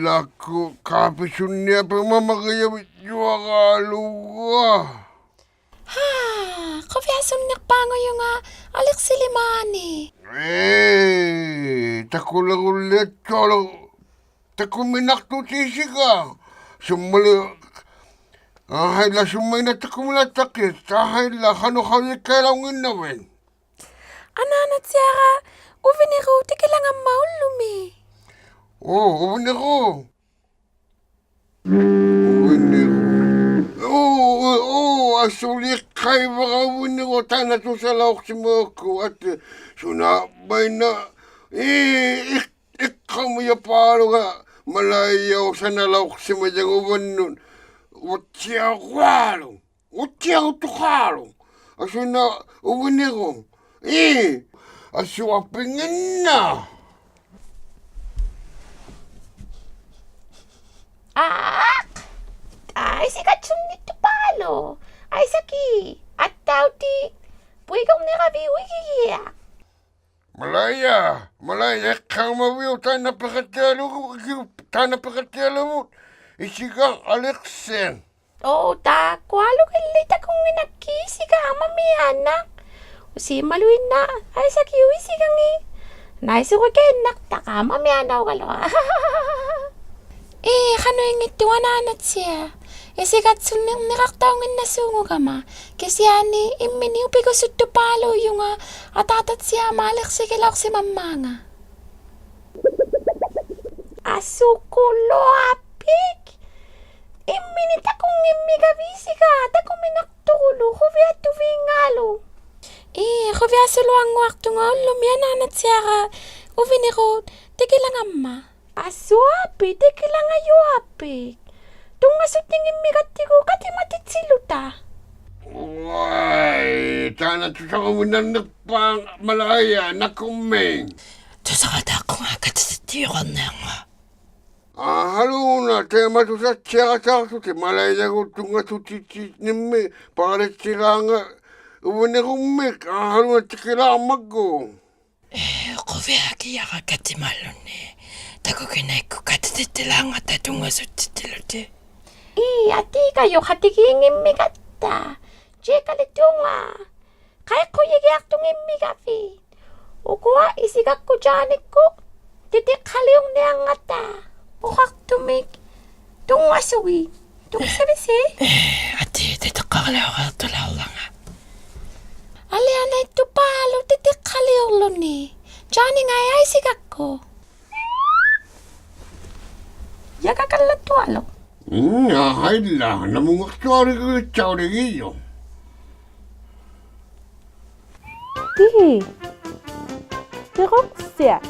laku kapisunnia pemamagaya juagaluga. Ha, kaviasunnik pango yung alik silimani. Takulagulit cholo. Takuminak tu sisiga. Sumali. Ahayla sumay na takumilatakit. Ahayla kanu-kanu kailangin namin. Ananat siya uviniru tikilangan maulumi. Uviniru. Asulik kay baka uviniru. Tana tu sa laok si Moko. At sunabay na. Ikaw mo yapalo ka. Malayaw sa nalaok si Madang uvan nun. Utiakwalo. Utiakwalo. Aso na uviniru. Aswapingin na. Ay, sikat sunit to palo. Ay, saki. At tao ti. Puigong ni kabi wikiya. Malaya kang mawiyo tayo napakatiyalo mo. Isigang Alexen. Oo, ta. Kualo kilita kong minakisi ka ang mamiyanak. Usi maluin na. Ay, saki uisi kang Naisu ko kayo naktaka. Mamiyanaw ka lo. Kano yung ito ananat siya. Sikat suning niraktawangin na sungo ka ma. Kasi ani, imini upi ko suto palo yung atatat siya malik sikilak si mamanga. Asukulo apik. Imini takong imigavisi ka. Takong minaktulo. Huvya tuvingalo. Huvya suluang waktu nga lumiyan nanat siya ka. Uviniro, tikilang amma. Asuapi, tikilang ayo apik. Tunga sutingin migatigo katimatit siluta. Uy, tana tu sa kamunan pang malaya nakumeng. Tusakata ko nga katsitiyon na nga. Haluna, tema tu sa tsaka sa suti. Malaya ko tunga suti nimi. Paret sila nga. Uwene kumik. Haluna tikila mago. Kuviaki yaka katimalon ni. Tako kinay ko katsitila nga tatunga sutitilute. Ati kayo katigingin migata. Jeka litunga. Kaya ko yigiak tungin migafi. Ukuha isigak ko janik ko. Titik halyong niangata. Ukak tumik. Tunga suwi. Tunga sabisi. Ati titakakalaw ka tulaw lang nga. Aliana ito palo. Titik halyong lo ni. Jani nga ay isigak ko. Yaga kalatualo. Hayla, namungaktuari ko tsawari iyo. Peroxet.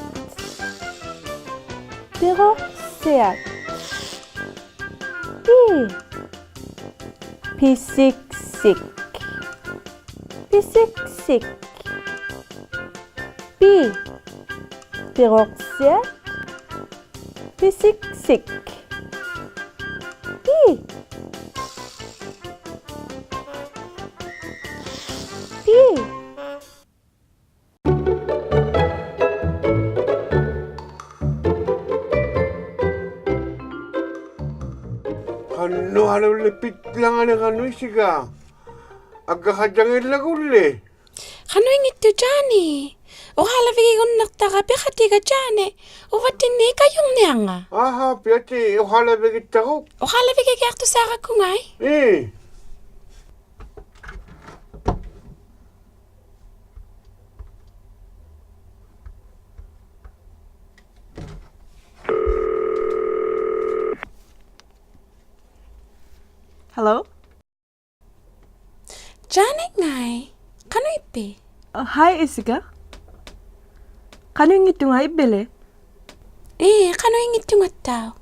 Pisiksik. Peroxet. Pisiksik. Kano halaw lepit lang ang kano isiga. Agkakadjangin laguli. Kano yung ito Jani? O halawigi kong naktaka pekati ka Jani. O watini kayong niyanga. Piyati, uhala begit ako. O halawigi kaya to sa kakungay? Hello? Jani ngay. Kano ipi? Hi, Isiga. Kano yung ito nga ibili? Kano yung ito nga tao?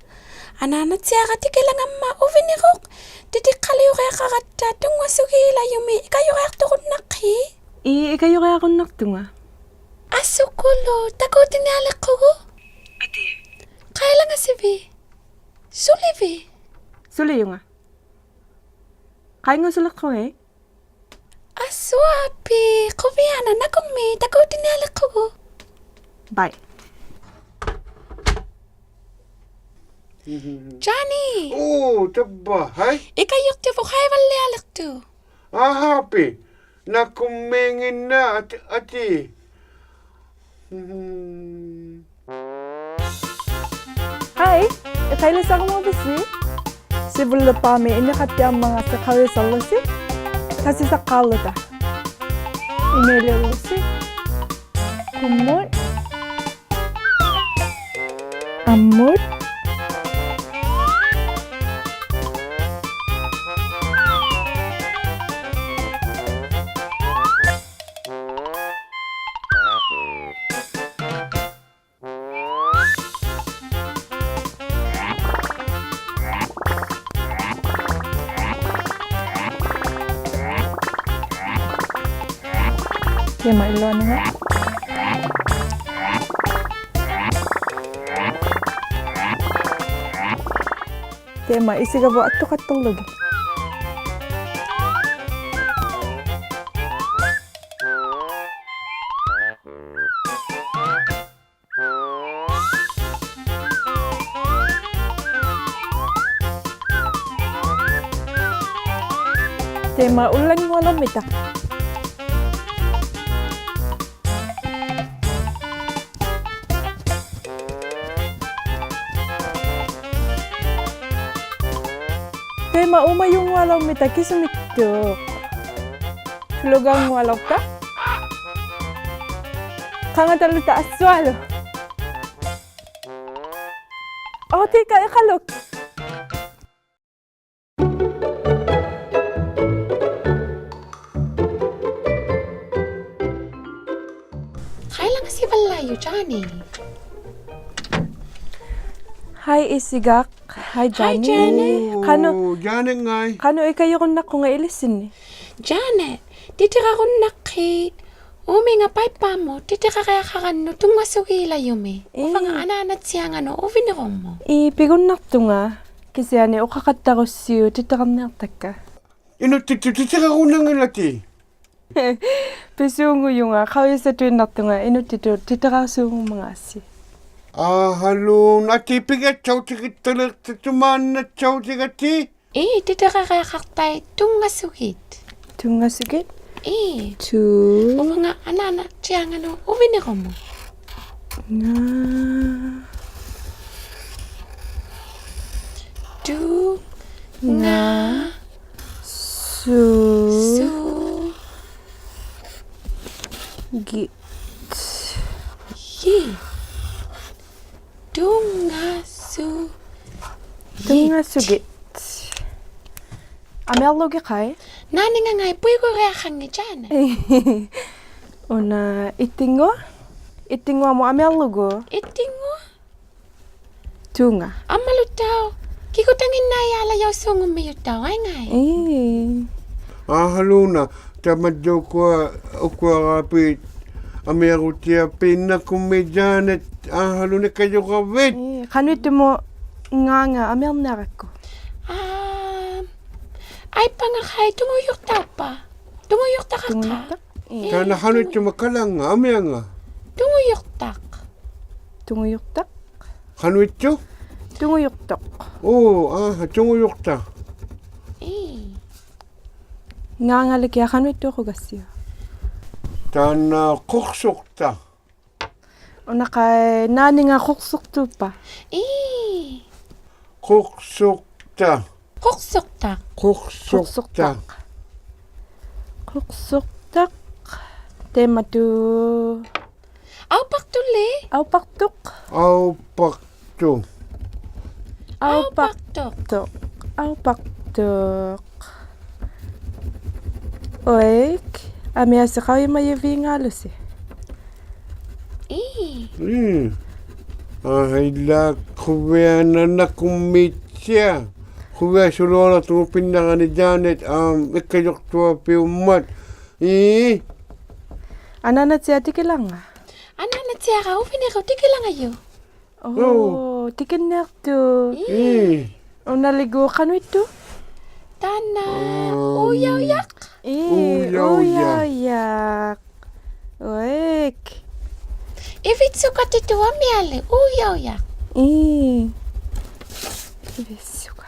Ananat siya ka tikilang amma uvinirok. Titik kalayo kaya kakata tunga sugila yumi. Ikayo kaya tukod nakhi? Ikayo kaya akong naktunga. Asukulo. Takutin niya alak ko ko? Ati? Kaya lang nga si Vi. Suli Vi. Suli yung nga. Kaya nga sulak ko eh. Aswapi. Kubiana na kumi. Takutin niya alak ko ko. Bye. Johnny, Tabba, hai? ikayukti po kaivalle alaktu. Happy. Nakumingin na, ati. Hai, kailan sa mo bisi? Sibul pa me ini kati ang mga sa kawe salosi. Kasi sa kalota. Email si. Kumot. Amot. Kaya mailon nga. Kaya maisiga ba ato katulog. Kaya maulan mo alam ita. Kaya mauma yung walaw mita kisumikyo. Tulugang walaw ka? Kanga talo taas walo. Oh, tika, ikalok. Kailan si Valayo, Johnny? Hi, Isigak. Hi, Johnny. Johnny. Kano, Janet ngay. kano ikayo kung nga ilisin ni? Janet, titira ko nakit. Umi nga paipa mo, titira kaya kakano, tunga sugila yumi. Ufang ananat siya nga no, uvinirong mo. Ipigon nakto nga. Kasi ane, ukakatta ko siyo, titaram naktak ka. Titira ko na nga lati. Pesungo yung nga, kawin sa tuwin nakto nga, titara sungo mga asi. Halo, natipigat chow tikit talag tuman na chow tikati. Titira kaya kaktay, tunga sugit. Tunga sigit? Tu. Ufang nga ananat siya nga no, uvinirong mo. Nga. Du, nga, Su. su, Git. yi. Tunga su, Tunga sugit. Amelo gi kay? nani nga ngay, puy ko kaya kang ni Janet. Una, itingo? Itingo mo amelo go? Itingo, Tunga. amalutaw. Kikutangin na yala yaw sungum mi yutaw, ay ngay. Halo na, tamadyo ko kapit. Amero tiya pina kume Janet. Halo na kayo kawit. Kano ito mo nga amel narak ko? Ay pa nga kay, tumuyok ta pa. Tumuyok ta ka ka. Tungtak? Kana halo tiya makalang nga, amya nga. Tumuyok tak. Tunguyuktak? Hano ito? Tunguyuktak. Tunguyok ta. Nga ligya kano ito ko gasyo. Tana kuksok ta. Una kay nani nga kuksok to pa. Kuksok ta. Kuksok tak. Kuksok ta. Kuksoktak. Tema tu. Aw paktuli. Aw paktuk. Au pakto. Aw Paktok. paktuk. Aw paktuk. Oik. Ami asa kayo mayavi nga alos eh. Ahila kuya na nakumitya. Kuya sulora tumupin na ka ni Janet. Ikayok tuwa piumat. Ananat siya tikilang nga. Ananat siya ka, ufinikaw, tikilang ayo. Oh, tikinak to. O naligo ka no ito? Tana, uyaw-yak. Uyaw-yak. Oik. Ifit sukat ito amyali, uyaw-yak. Visuka.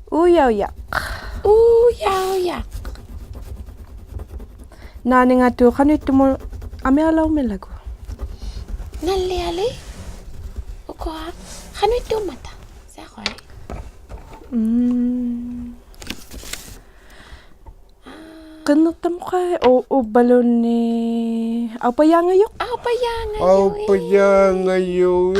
Uya. Uya. Nani nga tu kanito mo ame alaw melago. Nalali. Okoa. Kano ito mata? Sa ako eh. Kanata mo kay o balon ni aw pa yang ayok. Aw pa yan Au pa ngayon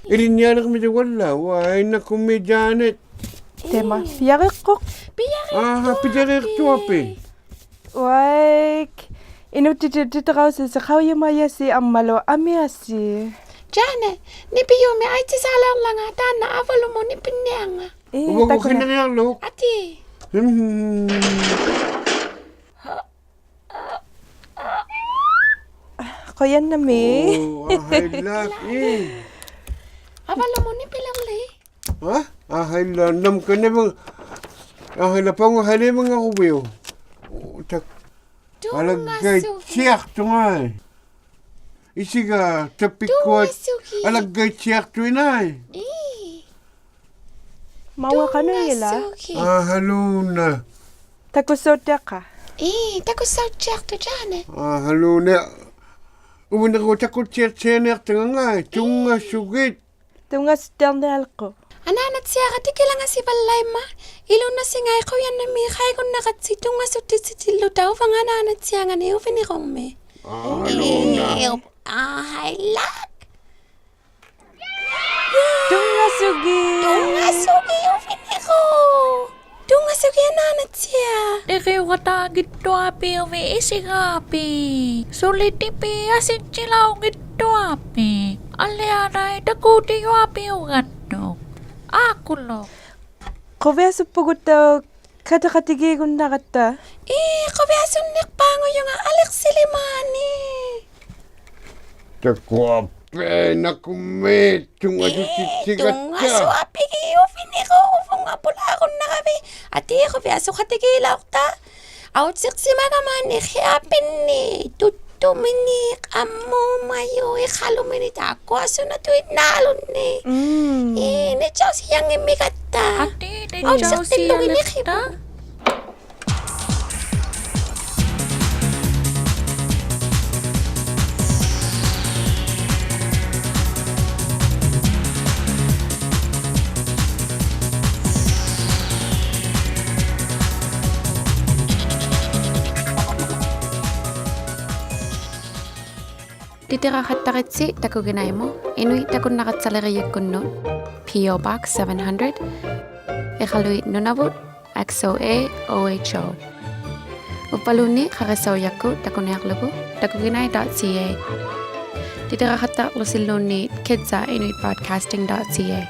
Irinya kami sa wala. Why na kumedyanet. Tema fiare kok. Ah, pijarik tuapi. Wai inutititiraw sa kawya maya si amalo amiasi. Jane, ni piyo me ay tisalang lang ata na avalo mo ni pinyanga. Huwag ko Tako na. kinangyalo. Ati. Koyan na mi. Oh, ahay Avalo mo ni pilangli. Ha? Ahay lanam ka na mga... Ahay na pa nga hali mga kubiyo. Alagay siyak to nga eh. Isiga, tapikot. Suki. Alagay siyak to inay. Mawa ka na ila. Suki. Ah, halo na. Takusota ka. Tako sa check to Jane. Ah, halo na. Umuna ko takot siyak nga eh. Tunga sugit. Tunga sternal ko. Ananat siya ka tikila nga si balay ma. Ilo na si ngay ko yan na mi kay kung nakatsito nga suti si tilo daw pang ananat siya nga niyo finikong me. Ah, halo na. Ay lak. Tunga sugi. Tunga sugi yung finiko. Tunga sugi ananat siya. Deke wata gitu api ove isikapi. Sulitipi asin chilaw gitu api. Alianay dakuti yo api ugatno. Aku lo. Kovea sa puguta katakatigi kung nakata. Kabiasun nikpango yung Alex Silimani. Takwape na kumit. Tunga sikat Tunga ka. suapi kiyo finiko. Ufong apula akong nakabi. Ati kabiaso katigilaw ta. Outsik si magaman ikiapin ni. Tuminik amo mayo ikaluminit ako. Aso na tuwid nalon ni. Ni chow siyang imigata. Ati de Oh, chau sakti si lo ini alekta. Titirahattaritsi takuginaymo. Inuit takun nakatsalariyak kunno. P.O. Box 700. Ikaluit Nunavut. XOA OHO. Upaluni karasawyakku takunayaklugu. Takuginay.ca. Titirahatta lusiluni kidsa inuitbroadcasting.ca.